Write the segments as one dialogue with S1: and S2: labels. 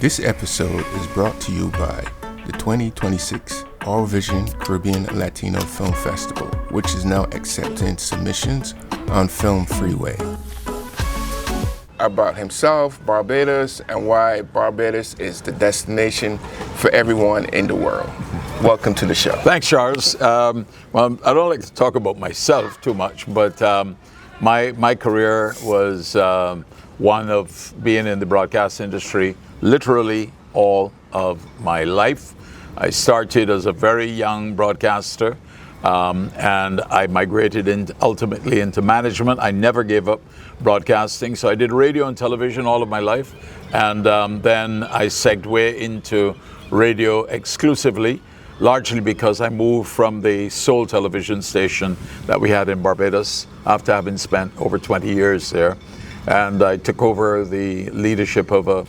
S1: This episode is brought to you by the 2026 All Vision Caribbean Latino Film Festival, which is now accepting submissions on Film Freeway. About himself, Barbados, and why Barbados is the destination for everyone in the world. Welcome to the show.
S2: Thanks, Charles. Well, I don't like to talk about myself too much, but my career was one of being in the broadcast industry literally all of my life. I started as a very young broadcaster, and I migrated ultimately into management. I never gave up broadcasting, so I did radio and television all of my life, and then I segued into radio exclusively, largely because I moved from the sole television station that we had in Barbados after having spent over 20 years there. And I took over the leadership of a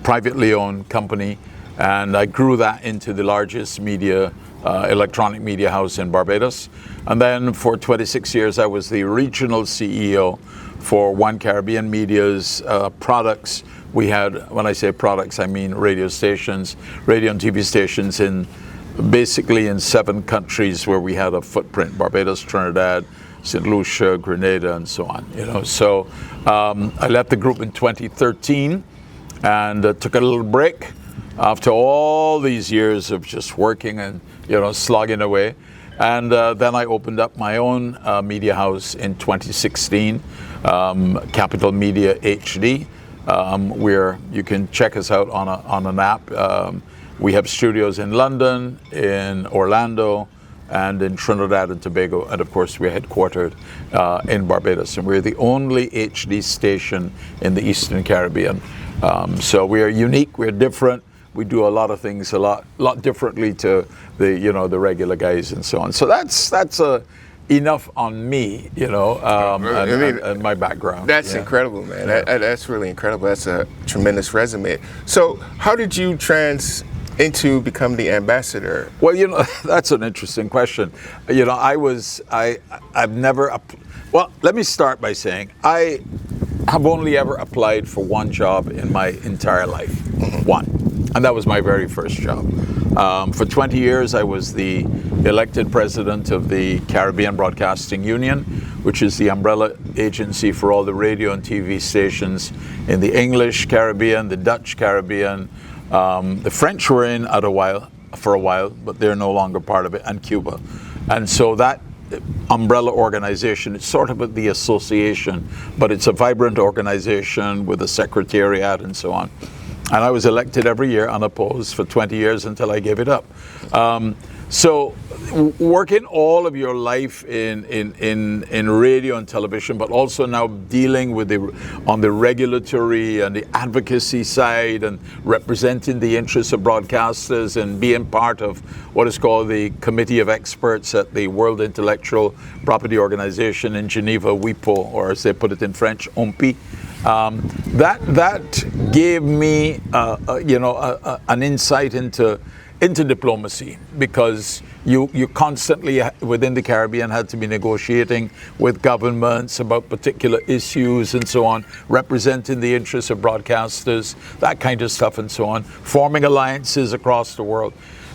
S2: privately owned company, and I grew that into the largest media, electronic media house in Barbados. And then for 26 years, I was the regional CEO for One Caribbean Media's products. We had, when I say products, I mean radio stations, radio and TV stations basically in 7 countries where we had a footprint: Barbados, Trinidad, St. Lucia, Grenada, and so on. So I left the group in 2013 and took a little break after all these years of just working and slogging away. And then I opened up my own media house in 2016, Capital Media HD, where you can check us out on an app. We have studios in London, in Orlando, and in Trinidad and Tobago, and of course we're headquartered in Barbados, and we're the only HD station in the Eastern Caribbean. So we are unique, we're different, we do a lot of things a lot differently to the regular guys and so on. So that's enough on me, and my background.
S1: That's incredible, man. That's really incredible. That's a tremendous resume. So how did you into become the ambassador?
S2: Well, that's an interesting question. I've never, well, let me start by saying I have only ever applied for one job in my entire life. One. And that was my very first job. For 20 years, I was the elected president of the Caribbean Broadcasting Union, which is the umbrella agency for all the radio and TV stations in the English Caribbean, the Dutch Caribbean. The French were in for a while, but they're no longer part of it, and Cuba. And so that umbrella organization, it's sort of the association, but it's a vibrant organization with a secretariat and so on. And I was elected every year unopposed for 20 years until I gave it up. So working all of your life in radio and television, but also now dealing with on the regulatory and the advocacy side and representing the interests of broadcasters and being part of what is called the Committee of Experts at the World Intellectual Property Organization in Geneva, WIPO, or as they put it in French, OMPI. That gave me, an insight into diplomacy, because you constantly within the Caribbean had to be negotiating with governments about particular issues and so on, representing the interests of broadcasters, that kind of stuff and so on, forming alliances across the world.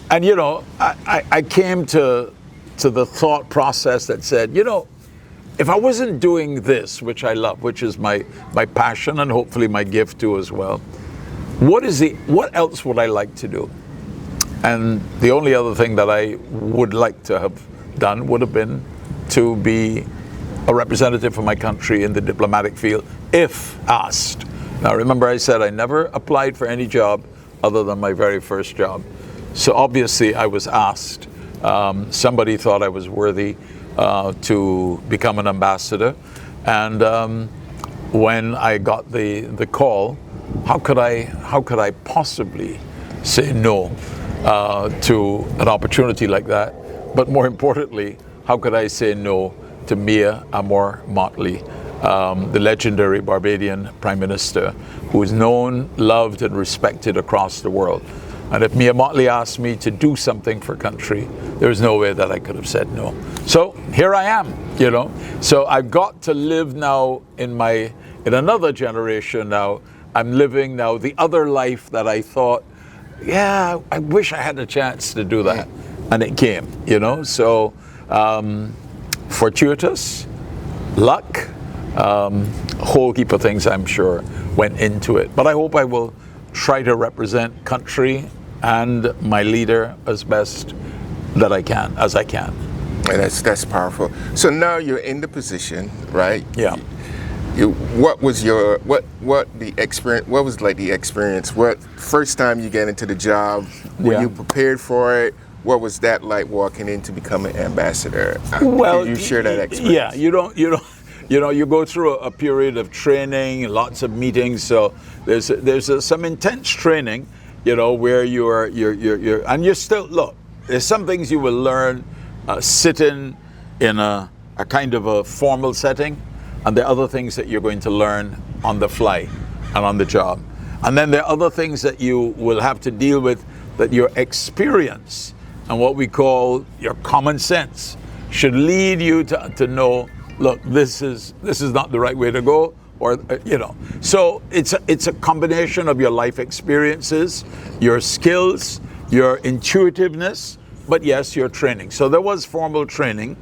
S2: And I came to the thought process that said, if I wasn't doing this, which I love, which is my passion and hopefully my gift too as well, what else would I like to do? And the only other thing that I would like to have done would have been to be a representative for my country in the diplomatic field, if asked. Now remember, I said I never applied for any job other than my very first job. So obviously I was asked. Somebody thought I was worthy to become an ambassador, and when I got the call, how could I possibly say no to an opportunity like that? But more importantly, how could I say no to Mia Amor Motley, the legendary Barbadian Prime Minister, who is known, loved, and respected across the world? And if Mia Motley asked me to do something for country, there was no way that I could have said no. So here I am, So I've got to live now in another generation now I'm living now the other life that I thought, yeah, I wish I had a chance to do that. And it came, So fortuitous, luck, a whole heap of things, I'm sure, went into it. But I hope I will try to represent country and my leader as best that I can, as I can.
S1: And that's powerful. So now you're in the position, right?
S2: Yeah.
S1: What was the experience? What was like the experience? What first time you get into the job? Were you prepared for it? What was that like walking in to become an ambassador?
S2: Well,
S1: can you share that experience?
S2: Yeah, you go through a period of training, lots of meetings. So there's some intense training, where you're and you're still look. There's some things you will learn sitting in a kind of a formal setting, and there are other things that you're going to learn on the fly and on the job. And then there are other things that you will have to deal with that your experience and what we call your common sense should lead you to know, look, this is not the right way to go, or So it's a combination of your life experiences, your skills, your intuitiveness, but yes, your training. So there was formal training,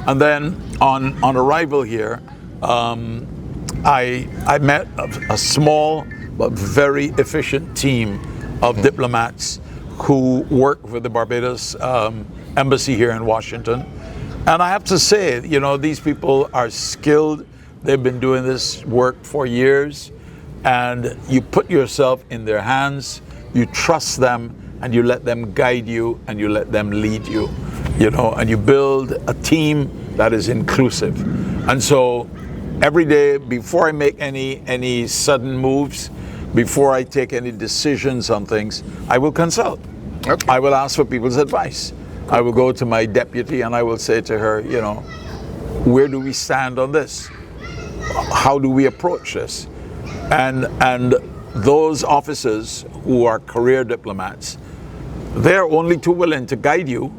S2: and then on arrival here, I met a small but very efficient team of diplomats who work for the Barbados embassy here in Washington. And I have to say, these people are skilled. They've been doing this work for years, and you put yourself in their hands, you trust them, and you let them guide you, and you let them lead you, and you build a team that is inclusive. And so every day, before I make any sudden moves, before I take any decisions on things, I will consult.
S1: Okay.
S2: I will ask for people's advice. I will go to my deputy and I will say to her, where do we stand on this? How do we approach this? And those officers who are career diplomats, they're only too willing to guide you,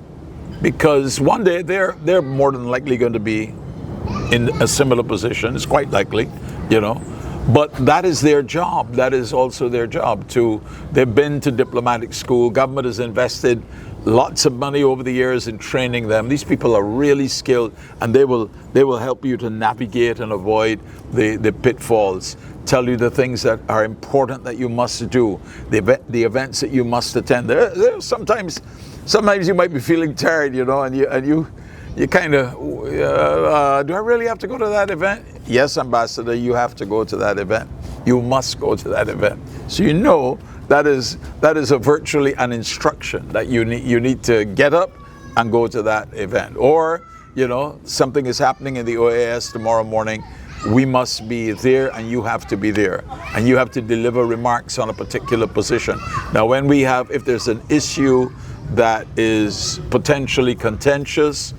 S2: because one day they're more than likely going to be in a similar position. It's quite likely, But that is their job. That is also their job. They've been to diplomatic school. Government has invested lots of money over the years in training them. These people are really skilled, and they will help you to navigate and avoid the pitfalls. Tell you the things that are important that you must do, the events that you must attend. There sometimes you might be feeling tired, and you kind of, do I really have to go to that event? Yes, Ambassador, you have to go to that event. You must go to that event. So that is a virtually an instruction that you need to get up and go to that event. Or, something is happening in the OAS tomorrow morning. We must be there, and you have to be there. And you have to deliver remarks on a particular position. Now, if there's an issue that is potentially contentious,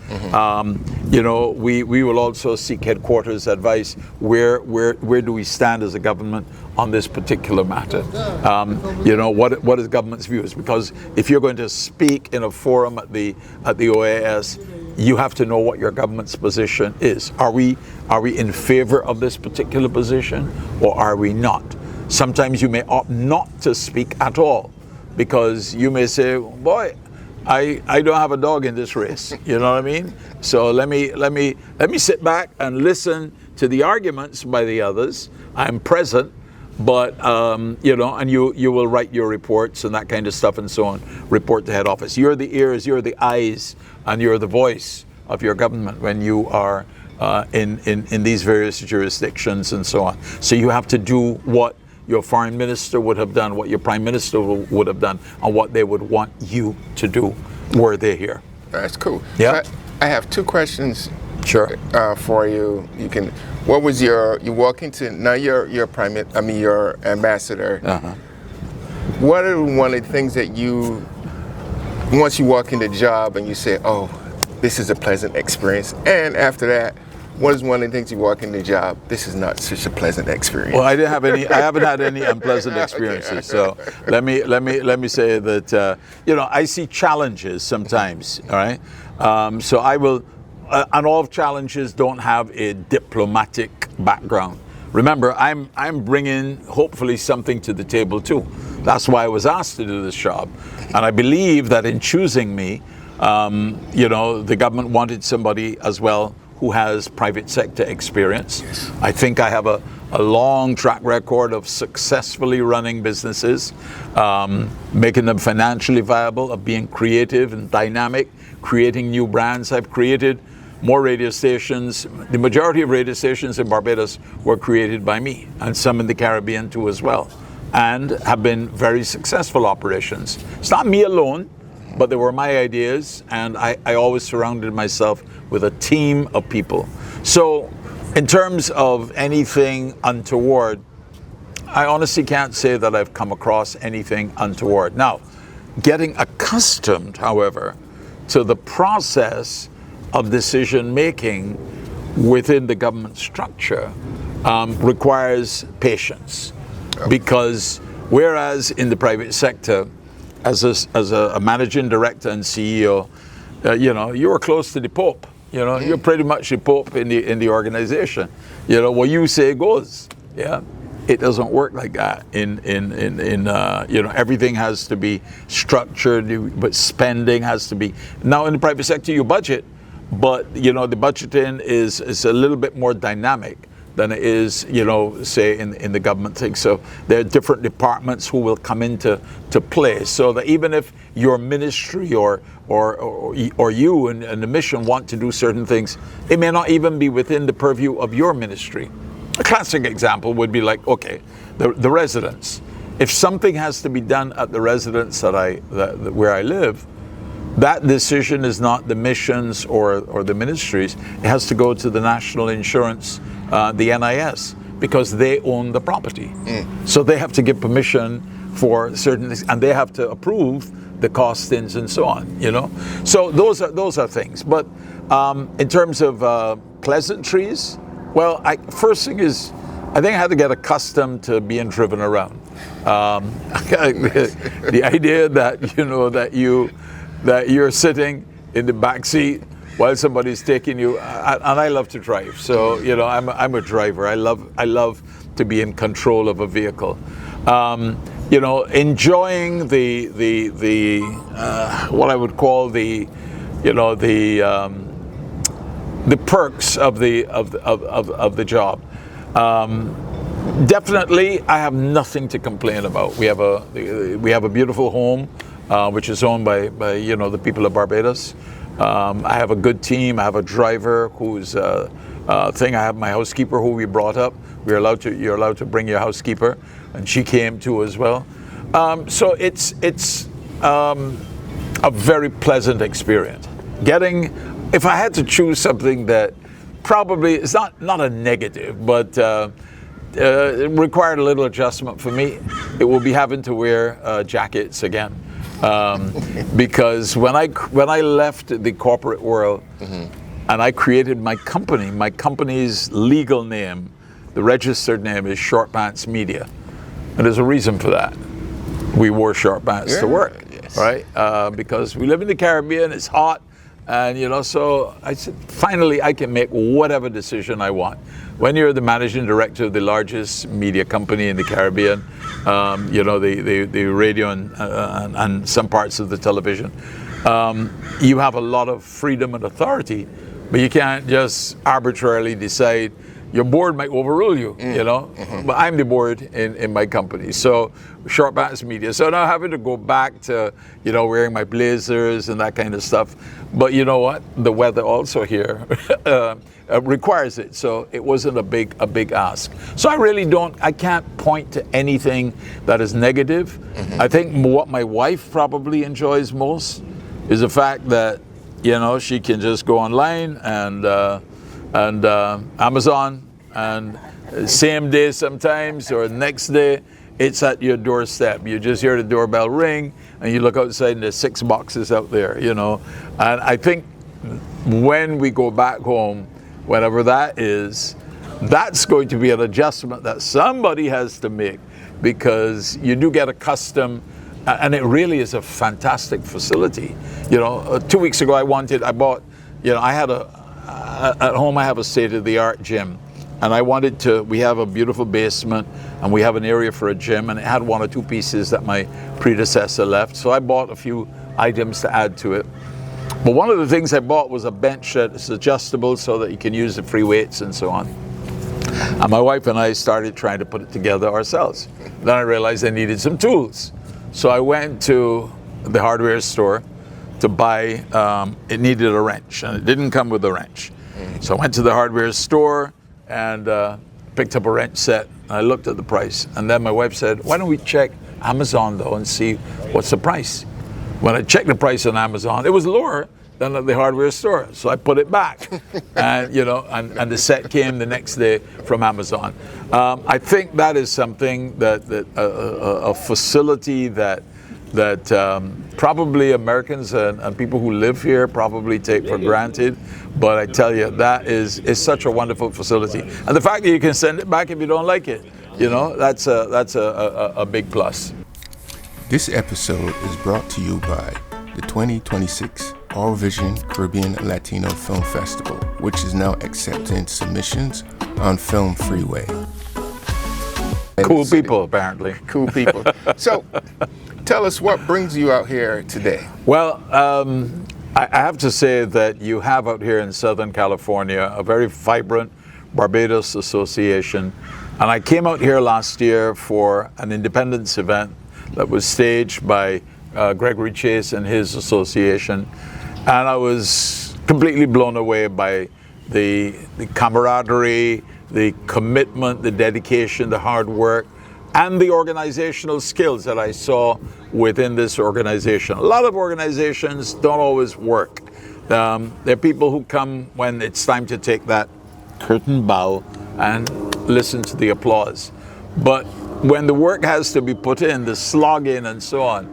S2: we will also seek headquarters advice. Where do we stand as a government on this particular matter? What is government's views? Because if you're going to speak in a forum at the OAS, you have to know what your government's position is. Are we in favor of this particular position, or are we not? Sometimes you may opt not to speak at all, because you may say, boy, I don't have a dog in this race. You know what I mean? So let me sit back and listen to the arguments by the others. I'm present, but and you will write your reports and that kind of stuff and so on. Report to head office. You're the ears, you're the eyes, and you're the voice of your government when you are in these various jurisdictions and so on. So you have to do what your foreign minister would have done, what your prime minister would have done, and what they would want you to do were they here.
S1: That's cool.
S2: Yeah.
S1: So I have two questions.
S2: Sure.
S1: For you. What was you walk into, now you're your ambassador.
S2: Uh-huh.
S1: What are one of the things that once you walk in the job and you say, oh, this is a pleasant experience, and after that, what is one of the things you walk in the job, this is not such a pleasant experience?
S2: Well, I haven't had any unpleasant experiences. So let me say that I see challenges sometimes. All right, so I will, and all challenges don't have a diplomatic background. remember, I'm bringing hopefully something to the table too. That's why I was asked to do this job, and I believe that in choosing me, the government wanted somebody as well who has private sector experience.
S1: Yes.
S2: I think I have a long track record of successfully running businesses, making them financially viable, of being creative and dynamic, creating new brands. I've created more radio stations. The majority of radio stations in Barbados were created by me, and some in the Caribbean too as well, and have been very successful operations. It's not me alone, but they were my ideas, and I always surrounded myself with a team of people. So in terms of anything untoward, I honestly can't say that I've come across anything untoward. Now, getting accustomed, however, to the process of decision making within the government structure requires patience. Because whereas in the private sector, as a managing director and CEO, you were close to the Pope. You're pretty much the Pope in the organization. What you say goes. Yeah, it doesn't work like that. Everything has to be structured, but spending has to be. Now in the private sector, you budget, but the budgeting is a little bit more dynamic than it is, say in the government thing. So there are different departments who will come into play. So that even if your ministry or you and the mission want to do certain things, it may not even be within the purview of your ministry. A classic example would be like, okay, the residence. If something has to be done at the residence where I live, that decision is not the missions or the ministries. It has to go to the national insurance, the NIS, because they own the property. So they have to give permission for certain things, and they have to approve the costings and so on. So those are things. But in terms of pleasantries, well, first thing is, I think I had to get accustomed to being driven around. The idea that you're sitting in the back seat while somebody's taking you, and I love to drive. So I'm a driver. I love to be in control of a vehicle. Enjoying the what I would call the perks of the job. Definitely, I have nothing to complain about. We have a beautiful home, which is owned by the people of Barbados. I have a good team. I have a driver who's I have my housekeeper who we brought up. You're allowed to bring your housekeeper, and she came too as well. So it's a very pleasant experience. If I had to choose something that probably is not a negative, but it required a little adjustment for me, it will be having to wear jackets again. Because when I left the corporate world and I created my company's legal name, the registered name is Short Pants Media, and there's a reason for that. We wore short pants to work, yes. Right? Because we live in the Caribbean, it's hot, and so I said, finally I can make whatever decision I want. When you're the managing director of the largest media company in the Caribbean, the radio and some parts of the television, you have a lot of freedom and authority, but you can't just arbitrarily decide. Your board might overrule you, but I'm the board in my company. So Short Pants Media. So now having to go back to, wearing my blazers and that kind of stuff. But you know what? The weather also here requires it. So it wasn't a big ask. So I can't point to anything that is negative. I think what my wife probably enjoys most is the fact that, she can just go online and Amazon, and same day sometimes or next day it's at your doorstep. You just hear the doorbell ring and you look outside and there's 6 boxes out there, and I think when we go back home, whenever that is, that's going to be an adjustment that somebody has to make, because you do get accustomed, and it really is a fantastic facility. 2 weeks ago I had at home I have a state-of-the-art gym. And I wanted to, we have a beautiful basement and we have an area for a gym, and it had one or two pieces that my predecessor left. So I bought a few items to add to it. But one of the things I bought was a bench that is adjustable so that you can use the free weights and so on. And my wife and I started trying to put it together ourselves. Then I realized I needed some tools. So I went to the hardware store to buy, it needed a wrench, and it didn't come with a wrench. So I went to the hardware store and picked up a wrench set. I looked at the price, and then my wife said, why don't we check Amazon though and see what's the price? When I checked the price on Amazon, it was lower than at the hardware store. So I put it back, and and the set came the next day from Amazon. I think that is something that a facility that probably Americans and people who live here probably take for granted. But I tell you, that is such a wonderful facility. And the fact that you can send it back if you don't like it, that's a big plus.
S1: This episode is brought to you by the 2026 All Vision Caribbean Latino Film Festival, which is now accepting submissions on Film Freeway.
S2: Cool people, apparently.
S1: Cool people. So, tell us what brings you out here today.
S2: Well, I have to say that you have out here in Southern California a very vibrant Barbados association. And I came out here last year for an independence event that was staged by Gregory Chase and his association. And I was completely blown away by the camaraderie, the commitment, the dedication, the hard work, and the organizational skills that I saw within this organization. A lot of organizations don't always work. There are people who come when it's time to take that curtain bow and listen to the applause. But when the work has to be put in, the slogging and so on,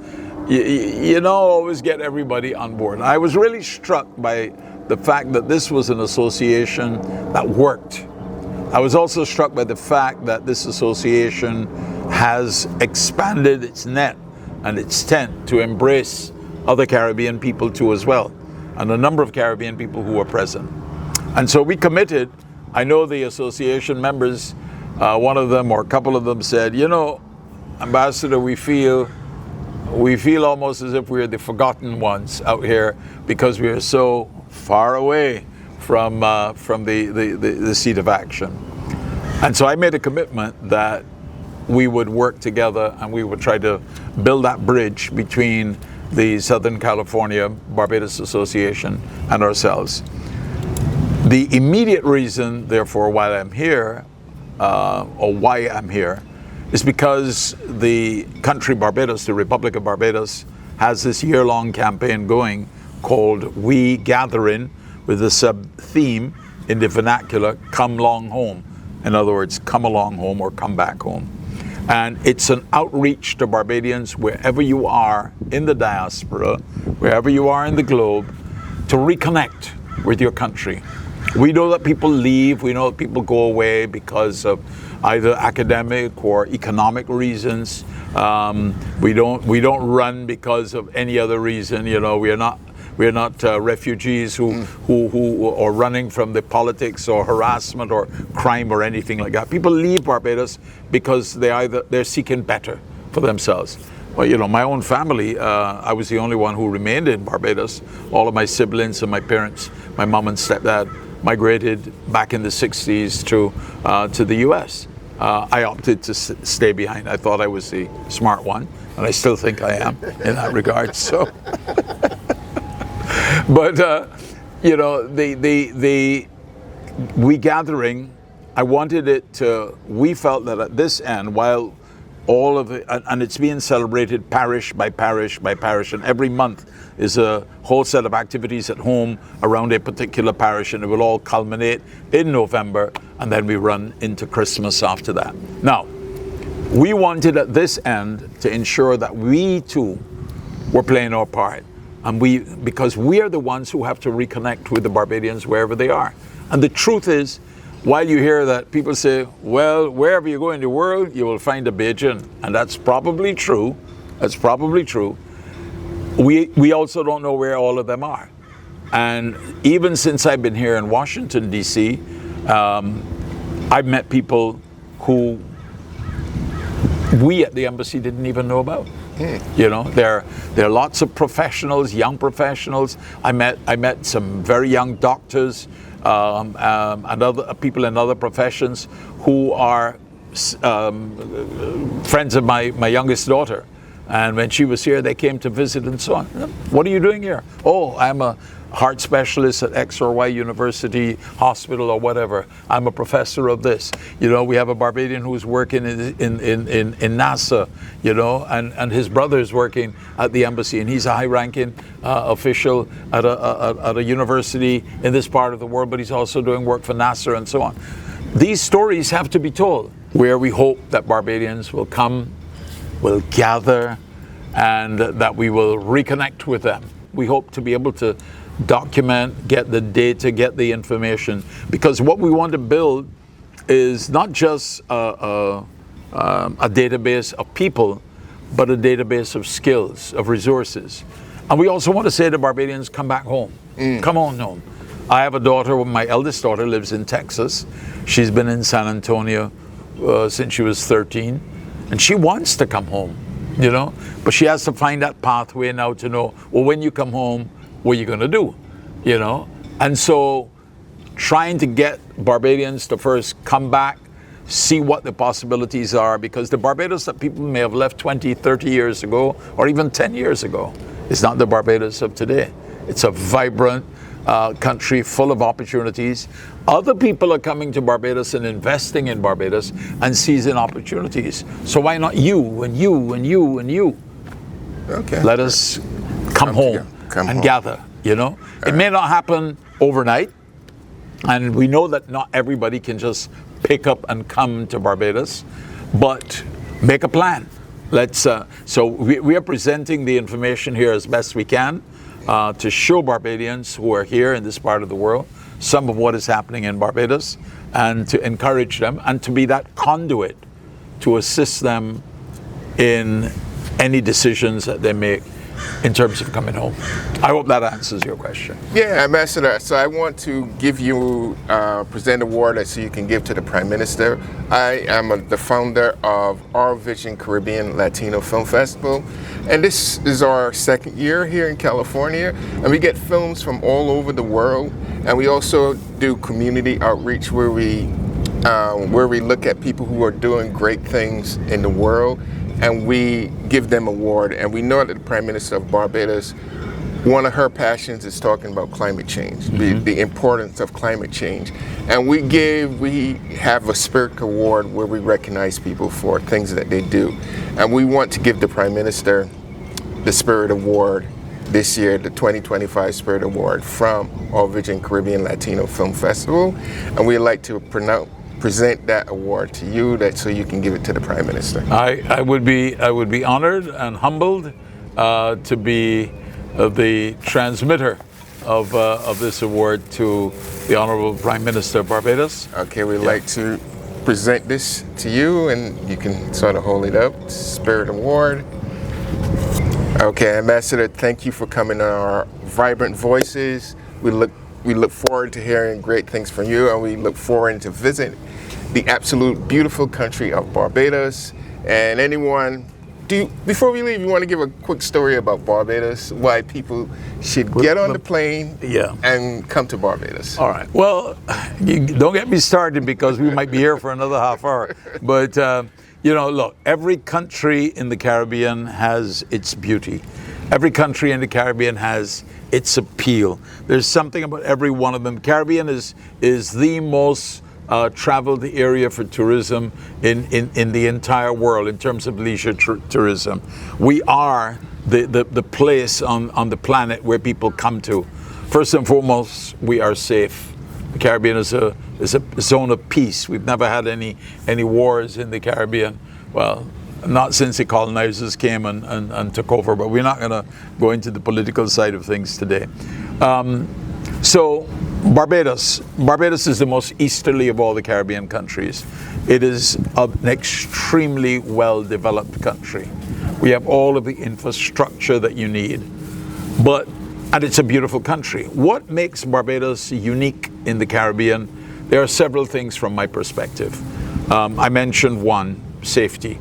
S2: you don't always get everybody on board. I was really struck by the fact that this was an association that worked. I was also struck by the fact that this association has expanded its net and its tent to embrace other Caribbean people too as well, and a number of Caribbean people who were present. And so we committed. I know the association members, one of them or a couple of them said, Ambassador, we feel almost as if we're the forgotten ones out here because we are so far away from the seat of action. And so I made a commitment that we would work together and we would try to build that bridge between the Southern California Barbados Association and ourselves. The immediate reason, therefore, why I'm here, is because the country Barbados, the Republic of Barbados, has this year-long campaign going called We Gathering, with the sub-theme in the vernacular, Come Long Home. In other words, come along home or come back home. And it's an outreach to Barbadians wherever you are in the diaspora, wherever you are in the globe, to reconnect with your country. We know that people leave, we know that people go away because of either academic or economic reasons. We don't run because of any other reason. We are not refugees who are running from the politics or harassment or crime or anything like that. People leave Barbados because they're seeking better for themselves. Well, my own family, I was the only one who remained in Barbados. All of my siblings and my parents, my mom and stepdad, migrated back in the 60s to the US. I opted to stay behind. I thought I was the smart one, and I still think I am in that regard. So, but the We Gathering, I wanted it to. We felt that at this end, while all of it, and it's being celebrated parish by parish by parish, and every month is a whole set of activities at home around a particular parish, and it will all culminate in November, and then we run into Christmas after that. Now, we wanted at this end to ensure that we too were playing our part, and because we are the ones who have to reconnect with the Barbadians wherever they are. And the truth is, while you hear that people say, well, wherever you go in the world, you will find a Bajan, and that's probably true. That's probably true. We also don't know where all of them are. And even since I've been here in Washington, D.C., I've met people who we at the embassy didn't even know about. You know, there are lots of professionals, young professionals. I met some very young doctors and other people in other professions who are friends of my youngest daughter. And when she was here, they came to visit and so on. What are you doing here? Oh, I'm a heart specialist at X or Y University Hospital or whatever. I'm a professor of this. You know, we have a Barbadian who's working in NASA, you know, and his brother's working at the embassy, and he's a high-ranking official at a university in this part of the world, but he's also doing work for NASA and so on. These stories have to be told, where we hope that Barbadians will come, will gather, and that we will reconnect with them. We hope to be able to document, get the data, get the information, because what we want to build is not just a database of people, but a database of skills, of resources. And we also want to say to Barbadians, come back home. Come on home. I have a daughter, my eldest daughter lives in Texas. She's been in San Antonio since she was 13. And she wants to come home, you know, but she has to find that pathway now to know, well, when you come home, what are you going to do, you know? And so trying to get Barbadians to first come back, see what the possibilities are, because the Barbados that people may have left 20, 30 years ago, or even 10 years ago, is not the Barbados of today. It's a vibrant country full of opportunities. Other people are coming to Barbados and investing in Barbados and seizing opportunities. So why not you and you and you and you?
S1: Okay.
S2: Let us come home and gather, you know? It may not happen overnight, and we know that not everybody can just pick up and come to Barbados, but make a plan. Let's. So we are presenting the information here as best we can to show Barbadians who are here in this part of the world some of what is happening in Barbados, and to encourage them and to be that conduit to assist them in any decisions that they make in terms of coming home. I hope that answers your question.
S1: Yeah, Ambassador. So I want to give you, present an award that so you can give to the Prime Minister. I am the founder of Our Vision Caribbean Latino Film Festival. And this is our second year here in California. And we get films from all over the world. And we also do community outreach where we look at people who are doing great things in the world, and we give them an award. And we know that the Prime Minister of Barbados, one of her passions is talking about climate change, the importance of climate change. And we have a Spirit Award where we recognize people for things that they do. And we want to give the Prime Minister the Spirit Award this year, the 2025 Spirit Award from All Vision Caribbean Latino Film Festival. And we'd like to present that award to you, so you can give it to the Prime Minister.
S2: I would be honored and humbled to be the transmitter of this award to the Honorable Prime Minister of Barbados.
S1: Okay, we'd like to present this to you, and you can sort of hold it up. Spirit Award. Okay, Ambassador, thank you for coming on our Vibrant Voices. We look forward to hearing great things from you, and we look forward to visit the absolute beautiful country of Barbados. And anyone, before we leave, you want to give a quick story about Barbados, why people should get on the plane and come to Barbados?
S2: All right. Well, don't get me started, because we might be here for another half hour. But, you know, look, every country in the Caribbean has its beauty. Every country in the Caribbean has its appeal. There's something about every one of them. The Caribbean is the most traveled area for tourism in the entire world in terms of leisure tourism. We are the place on the planet where people come to. First and foremost, we are safe. The Caribbean is a zone of peace. We've never had any wars in the Caribbean. Well, not since the colonizers came and took over, but we're not going to go into the political side of things today. So Barbados is the most easterly of all the Caribbean countries. It is an extremely well-developed country. We have all of the infrastructure that you need, and it's a beautiful country. What makes Barbados unique in the Caribbean? there are several things from my perspective. I mentioned one, safety.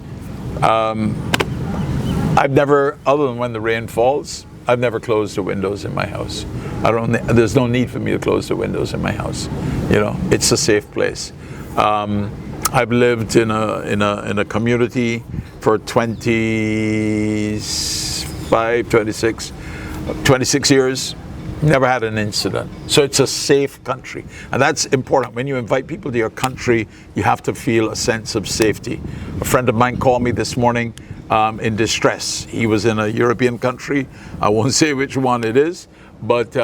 S2: I've never, other than when the rain falls, I've never closed the windows in my house. There's no need for me to close the windows in my house. It's a safe place. I've lived in a community for 26 years. Never had an incident. So it's a safe country. And that's important. When you invite people to your country, you have to feel a sense of safety. A friend of mine called me this morning in distress. He was in a European country. I won't say which one it is, but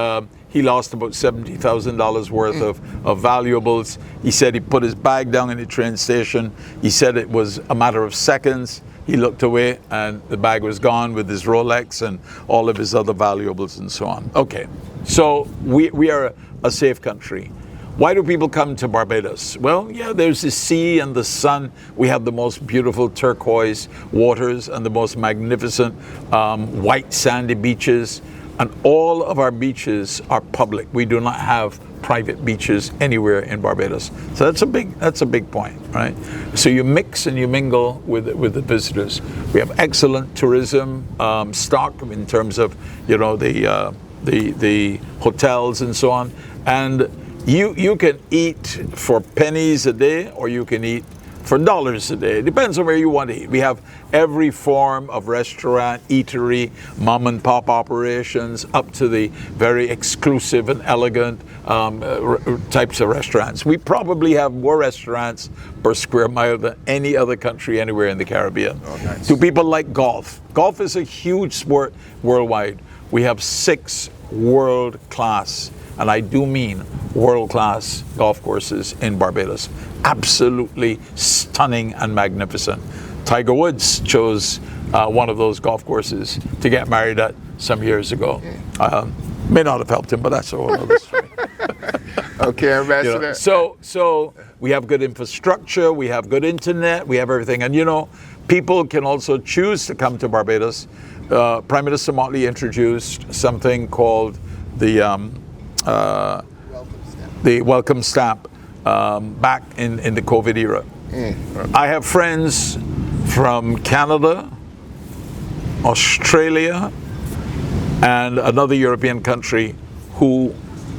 S2: he lost about $70,000 worth of valuables. He said he put his bag down in the train station. He said it was a matter of seconds. He looked away and the bag was gone with his Rolex and all of his other valuables and so on. Okay, so we are a safe country. Why do people come to Barbados? Well, yeah, there's the sea and the sun. We have the most beautiful turquoise waters and the most magnificent white sandy beaches. And all of our beaches are public. We do not have private beaches anywhere in Barbados. So that's a big point, right? So you mix and you mingle with the visitors. We have excellent tourism stock in terms of the hotels and so on. And you can eat for pennies a day, or you can eat for dollars a day. It depends on where you want to eat. We have every form of restaurant, eatery, mom and pop operations, up to the very exclusive and elegant types of restaurants. We probably have more restaurants per square mile than any other country anywhere in the Caribbean.
S1: Oh, nice.
S2: Do people like golf? Golf is a huge sport worldwide. We have 6 world-class, and I do mean world-class golf courses in Barbados. Absolutely stunning and magnificent. Tiger Woods chose one of those golf courses to get married at some years ago. May not have helped him, but that's a whole other story.
S1: Okay, Ambassador.
S2: So we have good infrastructure, we have good internet, we have everything. And people can also choose to come to Barbados. Prime Minister Motley introduced something called the welcome stamp back in the COVID era. I have friends from Canada, Australia, and another European country who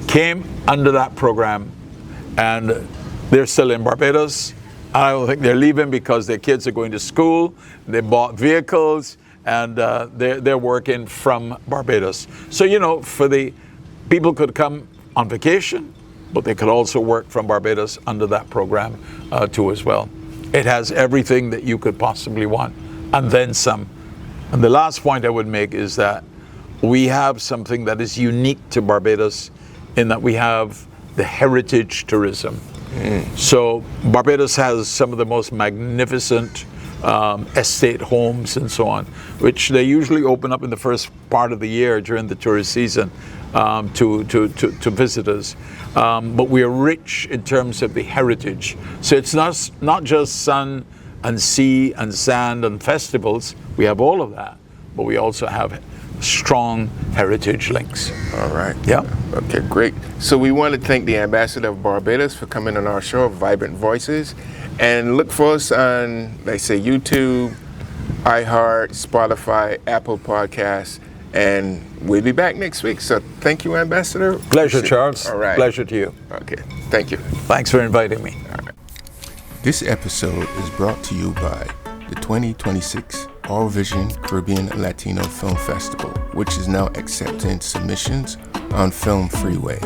S2: came under that program, and they're still in Barbados. I don't think they're leaving because their kids are going to school, they bought vehicles, and they're working from Barbados. So, people could come on vacation, but they could also work from Barbados under that program too as well. It has everything that you could possibly want, and then some. And the last point I would make is that we have something that is unique to Barbados in that we have the heritage tourism. So Barbados has some of the most magnificent estate homes and so on, which they usually open up in the first part of the year during the tourist season to visitors. But we are rich in terms of the heritage. So it's not just sun and sea and sand and festivals. We have all of that, but we also have strong heritage links.
S1: All right.
S2: Yeah.
S1: Okay, great. So we want to thank the Ambassador of Barbados for coming on our show, Vibrant Voices. And look for us on, like say, YouTube, iHeart, Spotify, Apple Podcasts, and we'll be back next week. So thank you, Ambassador.
S2: Pleasure, Charles.
S1: All right.
S2: Pleasure to you.
S1: Okay. Thank you.
S2: Thanks for inviting me.
S1: All right. This episode is brought to you by the 2026 All Vision Caribbean Latino Film Festival, which is now accepting submissions on Film Freeway.